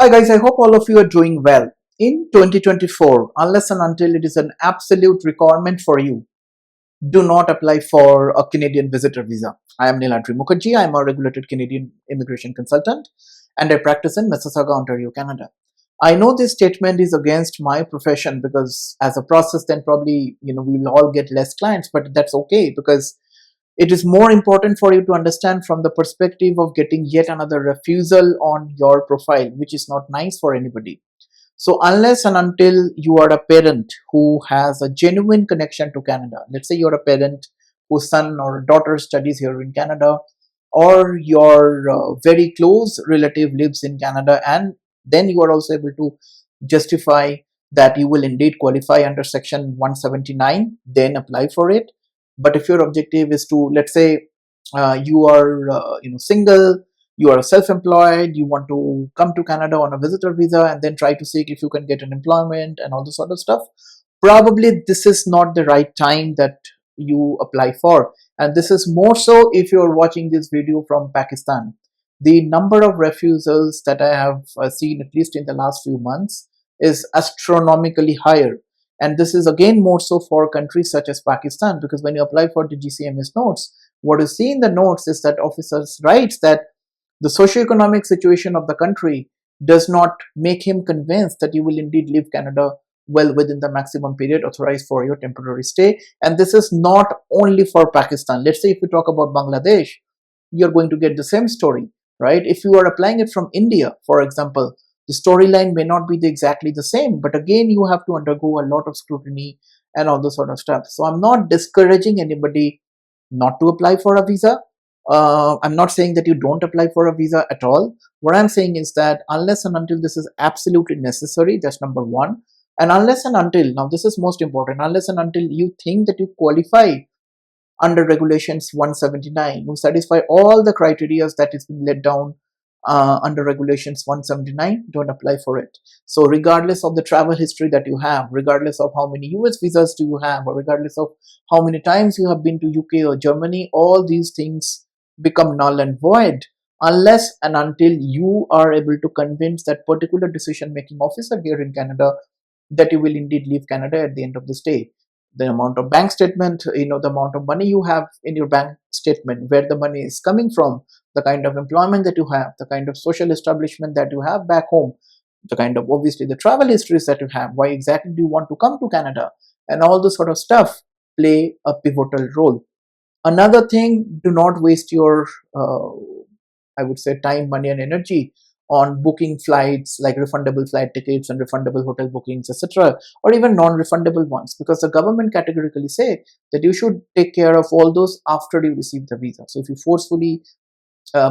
Hi guys, I hope all of you are doing well. In 2024, unless and until it is an absolute requirement for you, do not apply for a Canadian visitor visa. I am Niladri Mukherjee. I am a regulated Canadian immigration consultant and I practice in Mississauga, Ontario, Canada. I know this statement is against my profession because as a process then probably we'll all get less clients, but that's okay because it is more important for you to understand from the perspective of getting yet another refusal on your profile, which is not nice for anybody. So unless and until you are a parent who has a genuine connection to Canada, let's say you're a parent whose son or daughter studies here in Canada, or your very close relative lives in Canada, and then you are also able to justify that you will indeed qualify under section 179, then apply for it. But if your objective is to, let's say, you are single, you are self-employed, you want to come to Canada on a visitor visa and then try to seek if you can get an employment and all this sort of stuff, probably this is not the right time that you apply for. And this is more so if you're watching this video from Pakistan. The number of refusals that I have seen, at least in the last few months, is astronomically higher. And this is again more so for countries such as Pakistan, because when you apply for the GCMS notes, what you see in the notes is that officers writes that the socio-economic situation of the country does not make him convinced that you will indeed leave Canada well within the maximum period authorized for your temporary stay. And this is not only for Pakistan. Let's say if we talk about Bangladesh, you're going to get the same story, right? If you are applying it from India, for example, the storyline may not be exactly the same, but again, you have to undergo a lot of scrutiny and all this sort of stuff. So I'm not discouraging anybody not to apply for a visa. I'm not saying that you don't apply for a visa at all. What I'm saying is that unless and until this is absolutely necessary, that's number one. And unless and until, now this is most important, unless and until you think that you qualify under regulations 179, you satisfy all the criteria that is being laid down under regulations 179, don't apply for it. So regardless of the travel history that you have, regardless of how many US visas do you have, or regardless of how many times you have been to UK or Germany, all these things become null and void unless and until you are able to convince that particular decision making officer here in Canada that you will indeed leave Canada at the end of the stay. The amount of bank statement, the amount of money you have in your bank statement, where the money is coming from, the kind of employment that you have, the kind of social establishment that you have back home, the kind of obviously the travel histories that you have, why exactly do you want to come to Canada, and all this sort of stuff play a pivotal role. Another thing, do not waste your, I would say, time, money, and energy on booking flights like refundable flight tickets and refundable hotel bookings, etc., or even non-refundable ones, because the government categorically say that you should take care of all those after you receive the visa. So if you forcefully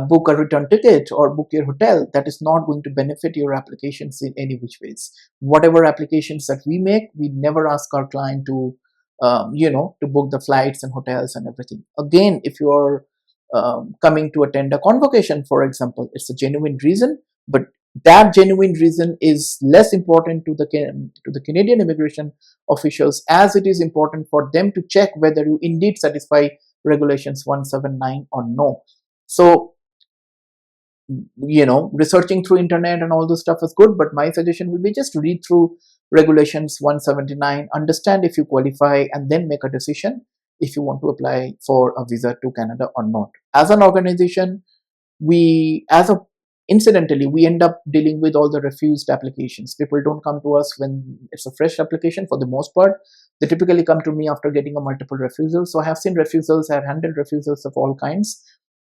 book a return ticket or book your hotel, that is not going to benefit your applications in any which ways. Whatever applications that we make, we never ask our client to to book the flights and hotels and everything. Again, if you're coming to attend a convocation, for example, it's a genuine reason, but that genuine reason is less important to the Canadian immigration officials as it is important for them to check whether you indeed satisfy regulations 179 or no. So researching through internet and all this stuff is good, but my suggestion would be just read through regulations 179, understand if you qualify, and then make a decision if you want to apply for a visa to Canada or not. As an organization, incidentally, we end up dealing with all the refused applications. People don't come to us when it's a fresh application. For the most part, they typically come to me after getting a multiple refusal. So I have seen refusals, I have handled refusals of all kinds.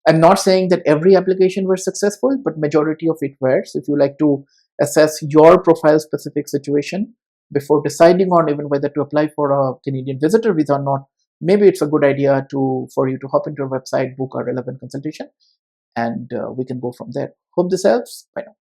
I'm not saying that every application was successful, but majority of it were. So if you like to assess your profile specific situation before deciding on even whether to apply for a Canadian visitor visa or not, maybe it's a good idea for you to hop into our website, book a relevant consultation, and we can go from there. Hope this helps. Bye now.